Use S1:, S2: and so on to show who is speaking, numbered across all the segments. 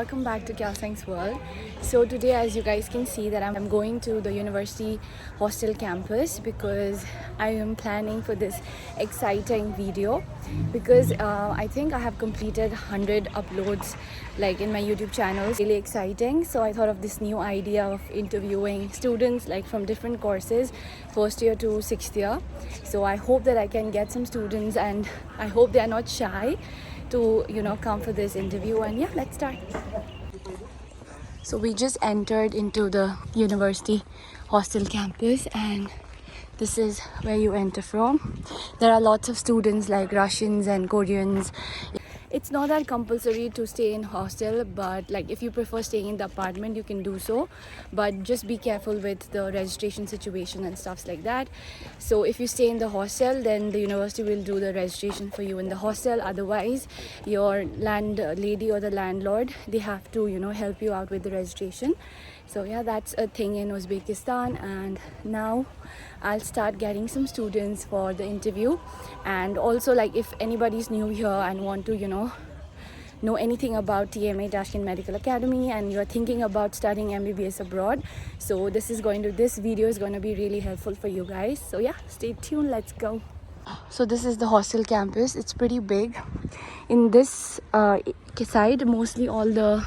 S1: welcome back to Kelsangs World. So today, as you guys can see, that I'm going to the university hostel campus because I am planning for this exciting video because I think I have completed 100 uploads like in my YouTube channel. It's really exciting. So I thought of this new idea of interviewing students like from different courses, first year to sixth year. So I hope that I can get some students and I hope they are not shy to come for this interview. And yeah, let's start. So we just entered into the university hostel campus and this is where you enter from. There are lots of students like Russians and Koreans. It's not that compulsory to stay in hostel, but like if you prefer staying in the apartment, you can do so, but just be careful with the registration situation and stuffs like that. So if you stay in the hostel, then the university will do the registration for you in the hostel. Otherwise, your landlady or the landlord, they have to help you out with the registration. So yeah, that's a thing in Uzbekistan. And now I'll start getting some students for the interview. And also, like, if anybody's new here and want to know anything about TMA, Tashkent Medical Academy, and you're thinking about studying MBBS abroad, so this video is going to be really helpful for you guys. So yeah, stay tuned. Let's go. So this is the hostel campus. It's pretty big. In this side, mostly all the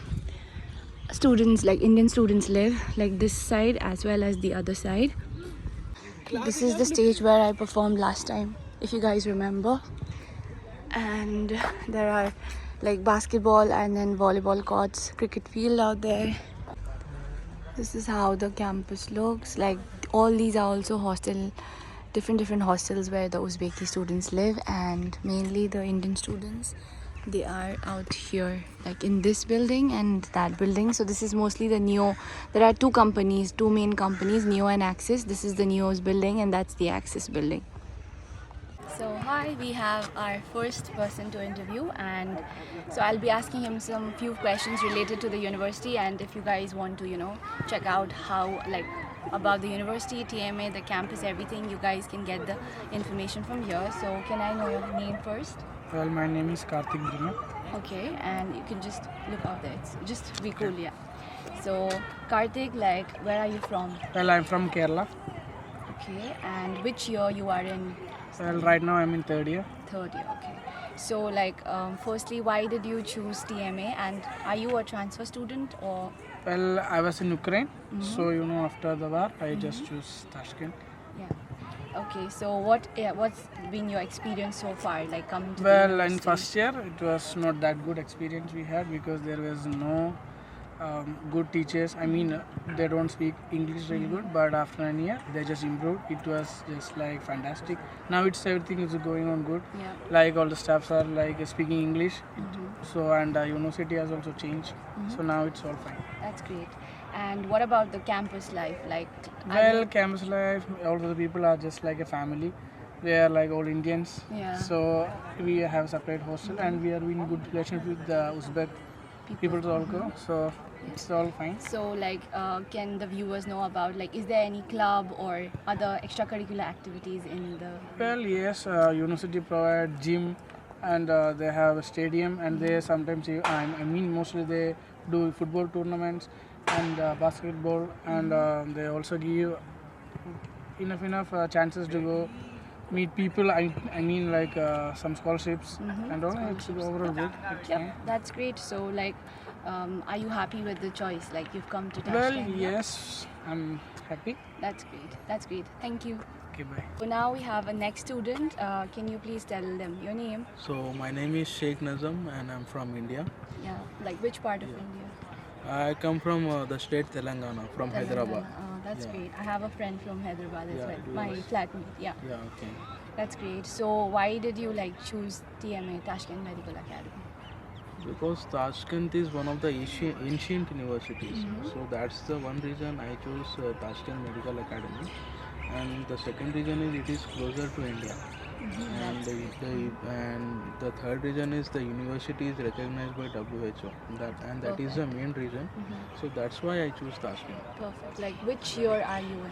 S1: students, like Indian students, live, like this side as well as the other side. This is the stage where I performed last time, if you guys remember. And there are like basketball and then volleyball courts, cricket field out there. This is how the campus looks like. All these are also different hostels where the Uzbeki students live, and mainly the Indian students, they are out here like in this building and that building. So this is mostly the Neo. There are two main companies, Neo and Axis. This is the Neo's building and that's the Axis building. So hi, we have our first person to interview, and so I'll be asking him some few questions related to the university, and if you guys want to check out how about the university, TMA, the campus, everything, you guys can get the information from here. So can I know your name first?
S2: Well, my name is Kelsangs.
S1: Okay, and you can just look out there. It's just be cool, yeah. So Karthik, like, where are you from?
S2: Well, I'm from Kerala.
S1: Okay, and which year you are in?
S2: Well, right now I'm in third year.
S1: Third year, okay. So like, firstly, why did you choose TMA, and are you a transfer student or?
S2: Well, I was in Ukraine, so after the war, I just chose Tashkent.
S1: Yeah. Okay, so what's been your experience so far, like coming to the
S2: Well,
S1: university?
S2: in first year, it was not that good experience we had because there was no good teachers. I mean, they don't speak English really good, but after a year, they just improved. It was just like fantastic. Now everything is going on good.
S1: Yeah.
S2: Like all the staffs are like speaking English. So and university has also changed. So now it's all fine.
S1: That's great. And what about the campus life? Like,
S2: well, campus life, all the people are just like a family. They are like all Indians.
S1: Yeah.
S2: So we have separate hostel and we are in good relationship with the Uzbek people also. So it's all fine.
S1: So like, can the viewers know about, like, is there any club or other extracurricular activities in the?
S2: Well, yes, university provide gym and they have a stadium and they sometimes, I mean mostly they do football tournaments and basketball, and they also give enough chances to go meet people. I mean like some scholarships and all. It's overall good.
S1: Yep, that's great. So like, are you happy with the choice? Like, you've come to Tashkent?
S2: Well, yes, I'm happy.
S1: That's great. That's great. Thank you.
S2: Okay, bye.
S1: So now we have a next student. Can you please tell them your name?
S3: So my name is Sheikh Nazam and I'm from India.
S1: Yeah, like which part of India?
S3: I come from the state Telangana, from Hyderabad.
S1: Oh, that's
S3: Yeah.
S1: great. I have a friend from Hyderabad as
S3: Yeah,
S1: well.
S3: do
S1: My
S3: you?
S1: flatmate. Yeah,
S3: Yeah, okay.
S1: that's great. So why did you like choose TMA, Tashkent Medical Academy?
S3: Because Tashkent is one of the ancient universities. So that's the one reason I chose Tashkent Medical Academy. And the second reason is it is closer to India. And the third reason is the university is recognized by WHO. That is the main reason. So that's why I choose Tashkent.
S1: Perfect. Like, which year are you in?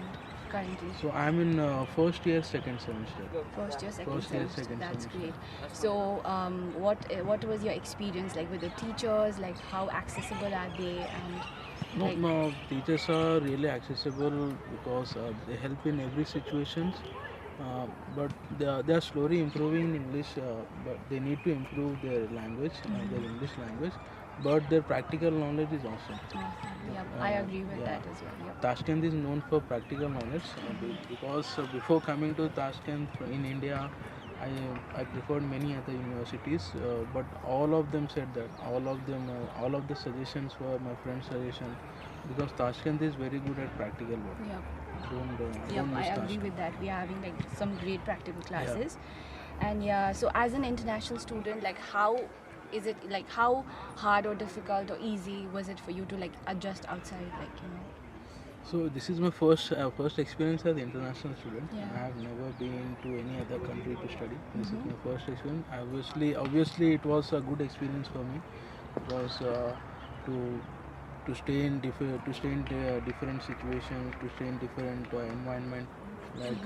S1: currently?
S3: So I'm in first year, second semester.
S1: First year, second
S3: First year,
S1: semester.
S3: second
S1: That's
S3: semester.
S1: great. So, what was your experience like with the teachers? Like, how accessible are they? And
S3: No,
S1: like,
S3: no, teachers are really accessible because they help in every situations. But they are slowly improving in English, but they need to improve their language, their English language. But their practical knowledge is awesome.
S1: yep, I agree with
S3: Yeah.
S1: that as well. Yep.
S3: Tashkent is known for practical knowledge because before coming to Tashkent in India, I preferred many other universities, but all of them said that all of the suggestions were my friend's suggestion because Tashkent is very good at practical work.
S1: Yep.
S3: Don't
S1: Yep,
S3: miss
S1: I agree
S3: Tashkent.
S1: with that. We are having like some great practical classes, and yeah. So as an international student, like how is it like how hard or difficult or easy was it for you to like adjust outside, like you know?
S3: So this is my first experience as international student.
S1: Yeah.
S3: I have never been to any other country to study. This is my first experience. Obviously, it was a good experience for me because to to stay in different situations, to stay in different environment. Like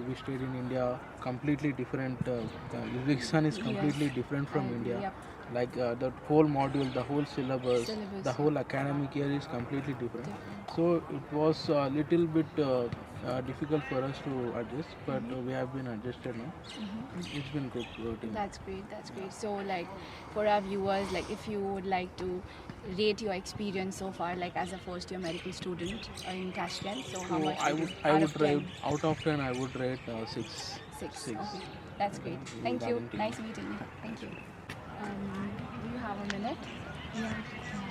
S3: we stayed in India, completely different. Uzbekistan is completely
S1: Yes,
S3: different
S1: I
S3: from
S1: agree,
S3: India.
S1: yep.
S3: Like the whole module, the whole syllabus,
S1: Syllabus,
S3: the whole academic year is completely different. So it was a little bit difficult for us to adjust, but we have been adjusted now. It's been good routine.
S1: That's great. That's great. So, like, for our viewers, like, if you would like to rate your experience so far, like, as a first-year medical student in Tashkent, so how
S3: So
S1: much
S3: I
S1: would
S3: would
S1: you,
S3: I
S1: out
S3: would
S1: of
S3: rate
S1: 10?
S3: out of 10. I would rate 6.
S1: 6.
S3: 6.
S1: Okay, that's great.
S3: Okay,
S1: Thank you.
S3: guarantee.
S1: Nice meeting you. Thank you. Do you have a minute? Yeah.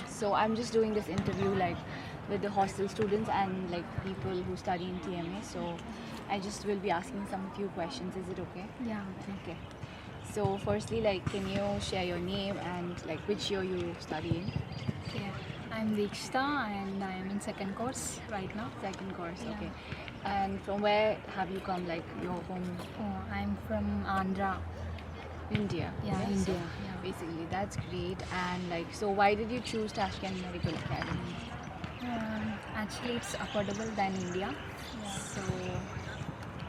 S1: So I'm just doing this interview like with the hostel students and like people who study in TMA. So I just will be asking some few questions. Is it okay?
S4: Yeah,
S1: Okay. So firstly, like, can you share your name and like which year you study in?
S4: okay. I'm Vikshta and I am in second course right now.
S1: Second course.
S4: Yeah.
S1: Okay. And from where have you come? Like your home?
S4: Oh, I'm from Andhra.
S1: India.
S4: Yeah,
S1: So,
S4: India. Yeah.
S1: basically, that's great. And like, so why did you choose Tashkent Medical Academy?
S4: Actually, it's affordable than India. So,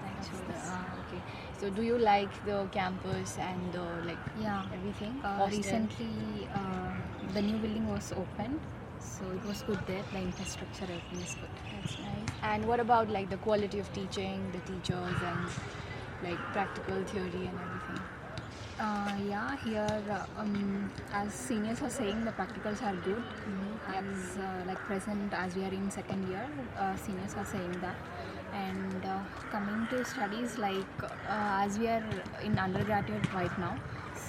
S1: That's
S4: that's
S1: okay. So do you like the campus and the like
S4: yeah.
S1: everything? Hostel?
S4: Recently, the new building was opened, so it was good there. The infrastructure everything is good.
S1: That's nice. And what about like the quality of teaching, the teachers, and like practical theory and everything?
S4: Yeah, here as seniors are saying, the practicals are good. As like present, as we are in second year, seniors are saying that. And coming to studies, like as we are in undergraduate right now,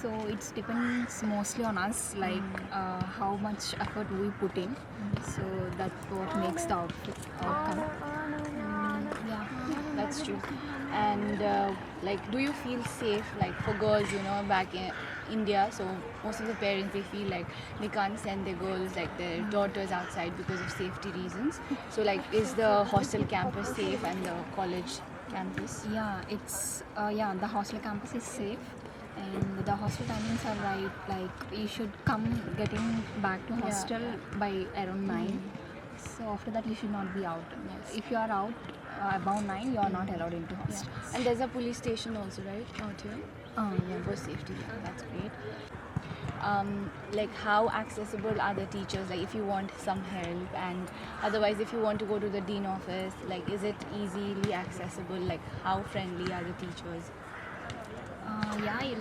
S4: so it depends mostly on us, like how much effort we put in. So that's what makes the outcome. Yeah.
S1: That's true. And like, do you feel safe, like for girls, you know, back in India? So most of the parents they feel like they can't send their girls, like their daughters, outside because of safety reasons. So like, is the hostel campus safe and the college campus?
S4: Yeah, it's the hostel campus is safe, and the hostel timings are right. Like you should come getting back to hostel by around 9. So after that you should not be out. If you are out above 9, you are not allowed into hostel.
S1: And there's a police station also, right, out here?
S4: Yeah.
S1: For safety. Yeah, that's great. Like, how accessible are the teachers? Like, if you want some help, and otherwise, if you want to go to the dean office, like, is it easily accessible? Like, how friendly are the teachers?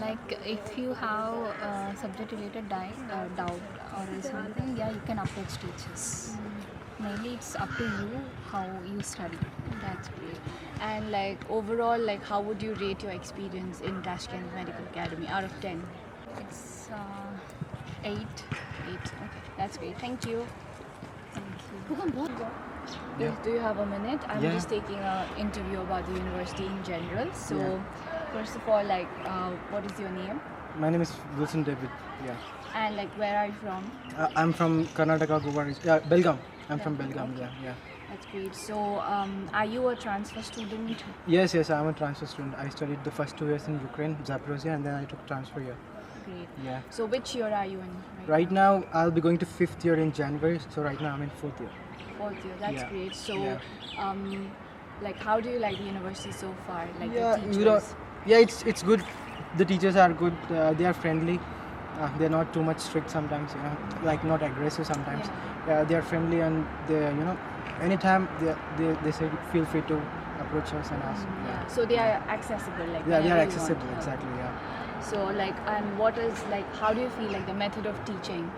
S4: Like if you have subject related doubt or something, you can approach teachers. Mainly it's up to you how you study.
S1: That's great. And like overall, like, how would you rate your experience in Tashkent Medical Academy out of 10?
S4: It's 8.
S1: 8. Okay, that's great. Thank you.
S4: Thank you.
S1: Yes, do you have a minute? I'm
S5: Yeah.
S1: just taking an interview about the university in general. So, first of all, like, what is your name?
S5: My name is Wilson David. Yeah.
S1: And like, where are you from?
S5: I'm from Karnataka, Goa. Yeah, Belgaum. I'm from Belgaum.
S1: Okay.
S5: Yeah.
S1: That's great. So, are you a transfer student?
S5: Yes. I'm a transfer student. I studied the first 2 years in Ukraine, Zaporozhye, and then I took transfer here.
S1: Great.
S5: Yeah.
S1: So, which year are you in?
S5: Right now, I'll be going to 5th year in January. So right now, I'm in 4th year.
S1: 4th year. That's
S5: Yeah.
S1: great. So,
S5: Yeah.
S1: Like, how do you like the university so far? Like
S5: Yeah,
S1: the
S5: you know,
S1: teachers?
S5: yeah, it's good. The teachers are good. They are friendly. They're not too much strict sometimes. Like not aggressive sometimes. Yeah, they are friendly and they anytime they say feel free to approach us and ask.
S1: Yeah. So they are accessible. Like
S5: Yeah, they are
S1: whenever you
S5: accessible.
S1: want.
S5: Exactly. Yeah.
S1: So like, and what is like? How do you feel like the method of teaching?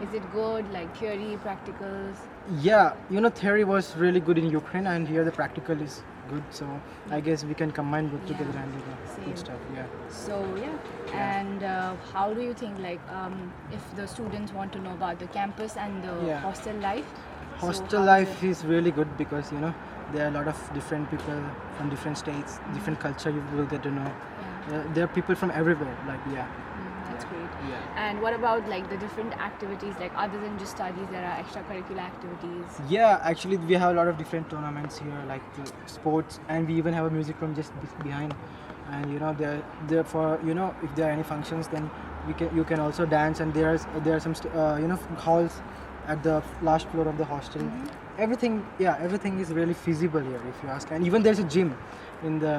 S1: Is it good? Like theory, practicals?
S5: Yeah, theory was really good in Ukraine, and here the practical is good. So I guess we can combine both together and do the
S1: Same.
S5: good stuff. Yeah.
S1: So yeah. And how do you think like if the students want to know about the campus and the
S5: Yeah.
S1: hostel life? So
S5: Hostel
S1: how
S5: life is really good because there are a lot of different people from different states, different culture you will get to know. There are people from everywhere. Like
S1: That's great.
S5: Yeah.
S1: And what about like the different activities? Like other than just studies, there are extracurricular activities.
S5: Yeah, actually we have a lot of different tournaments here, like the sports, and we even have a music room just behind. And there for if there are any functions, then you can also dance. And there are some halls at the last floor of the hostel. Everything is really feasible here if you ask. And even there's a gym in the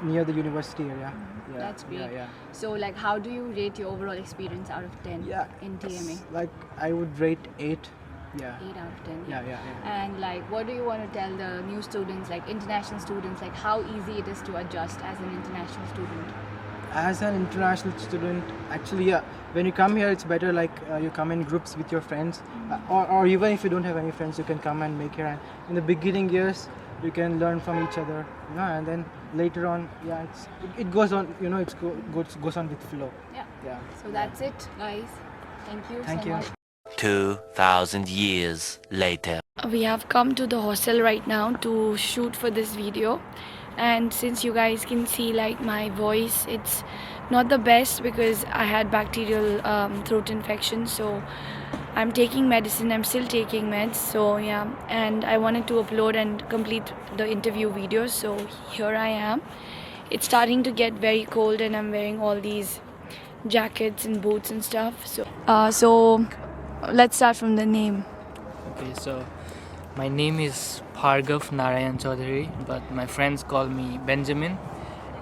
S5: near the university area. Yeah,
S1: That's great.
S5: Yeah.
S1: So like how do you rate your overall experience out of 10
S5: Yeah.
S1: in TMA?
S5: Like I would rate 8. Yeah.
S1: 8 out of 10.
S5: Yeah.
S1: And like what do you want to tell the new students, like international students, like how easy it is to adjust as an international student?
S5: As an international student, actually, yeah, when you come here, it's better like you come in groups with your friends, or even if you don't have any friends, you can come and make here. And in the beginning years, you can learn from each other, and then later on, yeah, it goes on, it goes on with flow. Yeah.
S1: So that's it, guys. Thank you
S5: Thank
S1: so
S5: you.
S1: much.
S6: 2,000 years later.
S1: We have come to the hostel right now to shoot for this video, and since you guys can see like my voice, it's not the best because I had bacterial throat infection, so I'm taking medicine. I'm still taking meds, so yeah, and I wanted to upload and complete the interview video, so here I am. It's starting to get very cold and I'm wearing all these jackets and boots and stuff, so let's start from the name.
S7: Okay, so my name is Bhargav Narayan Chaudhary, but my friends call me Benjamin,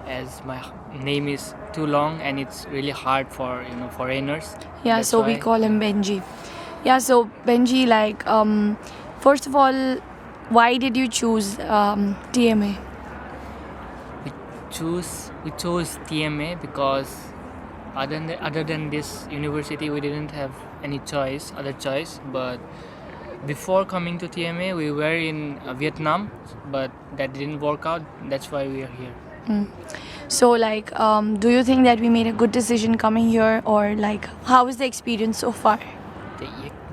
S7: as my name is too long and it's really hard for foreigners.
S1: Yeah,
S7: That's
S1: so we
S7: why-
S1: call him Benji. Yeah, so Benji, like first of all, why did you choose TMA?
S7: we chose TMA because other than this university we didn't have any other choice. But before coming to TMA we were in Vietnam, but that didn't work out. That's why we are here.
S1: So like do you think that we made a good decision coming here, or like how is the experience so far?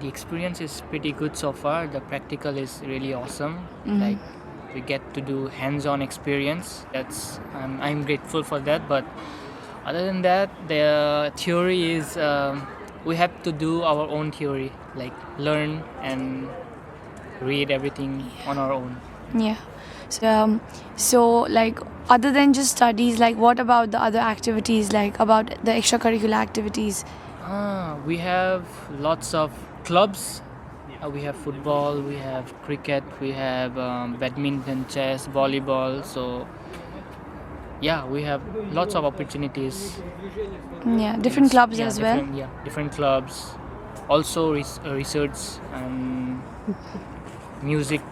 S7: The experience is pretty good so far. The practical is really awesome. Like we get to do hands-on experience. I'm grateful for that. But other than that, the theory is we have to do our own theory, like learn and read everything on our own.
S1: Yeah. So like other than just studies, like what about the other activities, like about the extracurricular activities?
S7: We have lots of clubs. We have football, we have cricket, we have badminton, chess, volleyball. So yeah, we have lots of opportunities.
S1: Yeah, different clubs as well.
S7: Different clubs. Also research and music.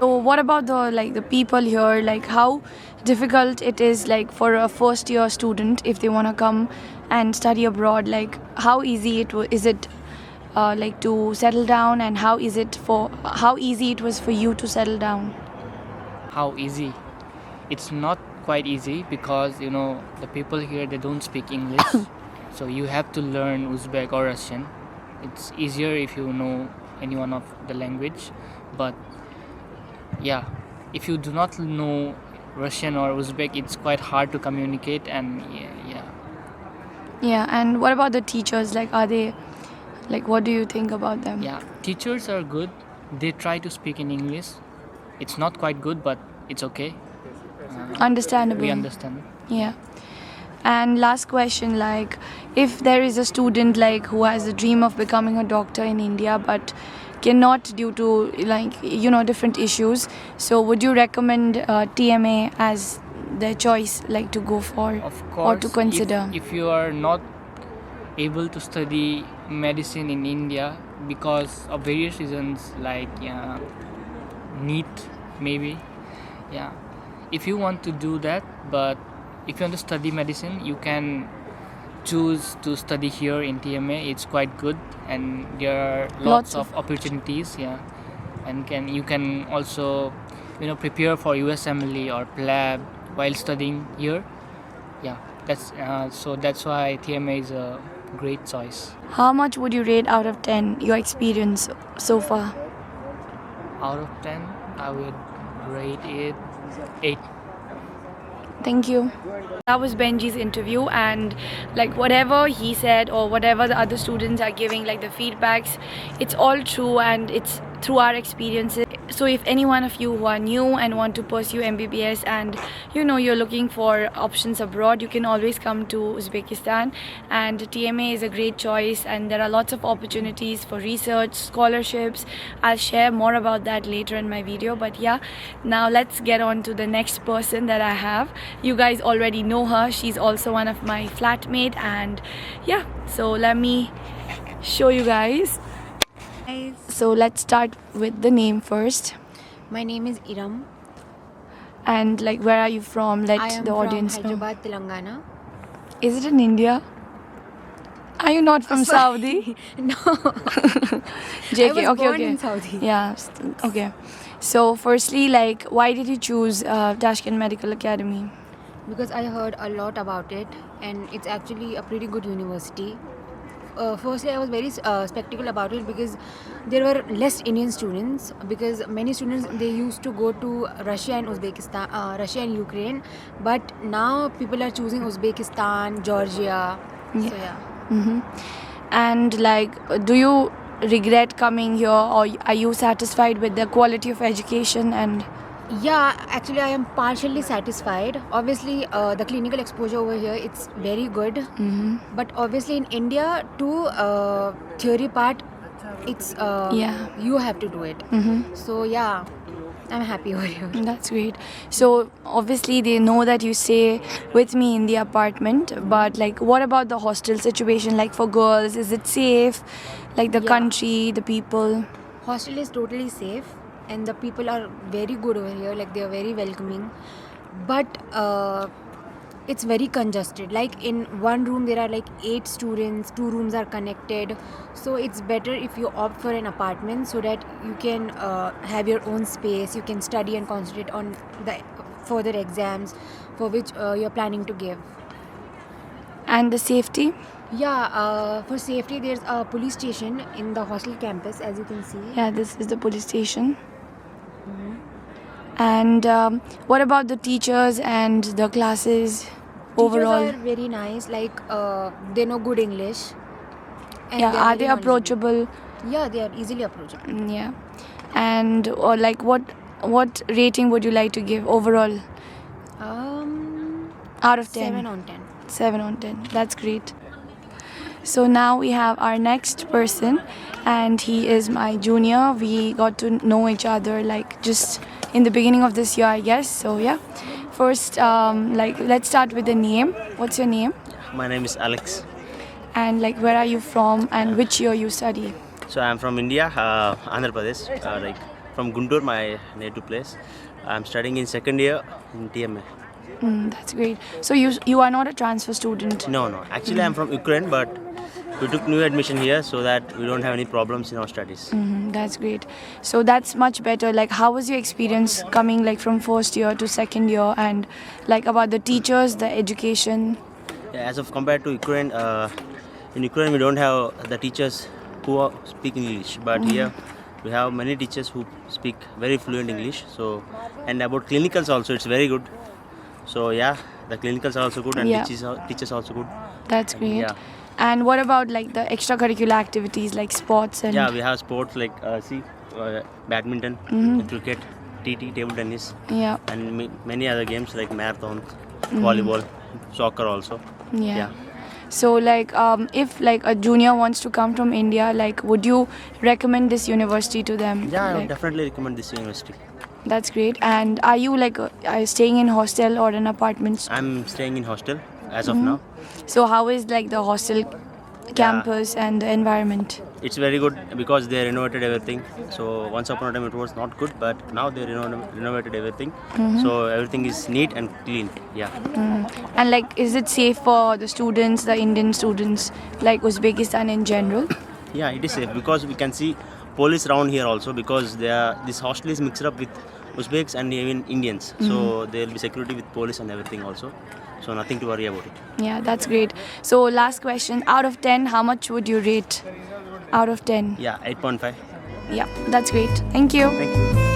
S1: So what about the people here, like how difficult it is like for a first year student if they want to come and study abroad, like how easy is it like to settle down, and how easy it was for you to settle down?
S7: How easy? It's not quite easy because the people here, they don't speak English. So you have to learn Uzbek or Russian. It's easier if you know any one of the language. But yeah, if you do not know Russian or Uzbek, it's quite hard to communicate. And
S1: Yeah, and what about the teachers? Like, are they, like, what do you think about them?
S7: yeah, teachers are good. They try to speak in English. It's not quite good, but it's okay.
S1: Understandable.
S7: We understand.
S1: Yeah. And last question, like if there is a student like who has a dream of becoming a doctor in India but cannot due to different issues. So would you recommend TMA as the choice to go for
S7: Of
S1: or
S7: course,
S1: to consider?
S7: if you are not able to study medicine in India because of various reasons like NEET maybe, yeah. If you want to do that, but if you want to study medicine, you can choose to study here in TMA. It's quite good, and there are lots of opportunities. Yeah, and you can also prepare for USMLE or PLAB while studying here. Yeah, that's why TMA is a great choice.
S1: How much would you rate out of 10 your experience so far?
S7: Out of 10, I would rate it 8.
S1: Thank you. That was Benji's interview, and whatever he said or whatever the other students are giving, the feedbacks, it's all true and it's through our experiences. So if any one of you who are new and want to pursue MBBS and you're looking for options abroad, you can always come to Uzbekistan, and TMA is a great choice, and there are lots of opportunities for research, scholarships. I'll share more about that later in my video, but yeah, now let's get on to the next person that I have. You guys already know her. She's also one of my flatmate, and yeah, so let me show you guys. So let's start with the name first.
S8: My name is Iram.
S1: And where are you from? Let
S8: I am
S1: the audience
S8: from
S1: know.
S8: Hyderabad, Telangana.
S1: Is it in India? Are you not from Saudi?
S8: No.
S1: JK.
S8: I was
S1: okay,
S8: born
S1: okay.
S8: in Saudi.
S1: Yeah. Okay. So firstly, why did you choose Tashkent Medical Academy?
S8: Because I heard a lot about it, and it's actually a pretty good university. Firstly, I was very skeptical about it because there were less Indian students, because many students, they used to go to Russia and Uzbekistan, Russia and Ukraine, but now people are choosing Uzbekistan, Georgia.
S1: Yeah.
S8: So yeah.
S1: Mm-hmm. And do you regret coming here, or are you satisfied with the quality of education? And
S8: Yeah, actually I am partially satisfied. Obviously the clinical exposure over here, it's very good.
S1: mm-hmm.
S8: But obviously in India, to theory part, it's
S1: Yeah.
S8: you have to do it.
S1: Mm-hmm.
S8: So yeah, I'm happy over here.
S1: That's great. So obviously they know that you stay with me in the apartment, but what about the hostel situation? For girls, is it safe? The
S8: Yeah.
S1: country, the people?
S8: Hostel is totally safe, and the people are very good over here. They are very welcoming, but it's very congested. In one room there are 8 students, 2 rooms are connected, so it's better if you opt for an apartment so that you can have your own space, you can study and concentrate on the further exams for which you're planning to give.
S1: And the safety?
S8: Yeah, for safety there's a police station in the hostel campus, as you can see.
S1: Yeah, this is the police station. And what about the teachers and the classes overall?
S8: Teachers are very nice, they know good English. And
S1: Yeah, are
S8: very
S1: they
S8: knowledgeable.
S1: approachable?
S8: Yeah, they are easily approachable.
S1: Yeah. And or what rating would you like to give overall out of 10?
S8: 7 on 10.
S1: 7 on 10. That's great. So now we have our next person, and he is my junior. We got to know each other just in the beginning of this year, I guess. So yeah, first let's start with the name. What's your name?
S9: My name is Alex.
S1: And where are you from and which year you study?
S9: So I'm from India, Andhra Pradesh, from Guntur, my native place. I'm studying in second year in TMA.
S1: That's great. So you are not a transfer student?
S9: No. Actually, I'm from Ukraine, but we took new admission here so that we don't have any problems in our studies.
S1: That's great. So that's much better. How was your experience coming from first year to second year, and about the teachers, the education?
S9: Yeah, as of compared to Ukraine, in Ukraine we don't have the teachers who speak English, but here we have many teachers who speak very fluent English. So, and about clinicals also, it's very good. So yeah, the clinicals are also good, and
S1: Yeah.
S9: teachers also good.
S1: That's great.
S9: Yeah.
S1: And what about the extracurricular activities like sports and?
S9: Yeah, we have sports badminton, cricket, TT, table tennis,
S1: Yeah.
S9: and many other games like marathon, volleyball, soccer also.
S1: Yeah.
S9: Yeah.
S1: So like if like a junior wants to come from India, like would you recommend this university to them?
S9: Yeah, I would
S1: Like,
S9: definitely recommend this university.
S1: that's great. And are you like staying in hostel or an apartment?
S9: I'm staying in hostel as of now.
S1: So how is like the hostel campus and the environment?
S9: It's very good because they renovated everything. So once upon a time it was not good, but now they renovated everything. So everything is neat and clean. Yeah.
S1: And like is it safe for the students, the Indian students, like Uzbekistan in general?
S9: Yeah, it is safe because we can see police around here also because this hostel is mixed up with Uzbeks and even Indians. So there will be security with police and everything also. So nothing to worry about it.
S1: Yeah, that's great. So last question, out of 10, how much would you rate? Out of 10?
S9: Yeah, 8.5.
S1: Yeah, that's great. Thank you.
S9: Thank you.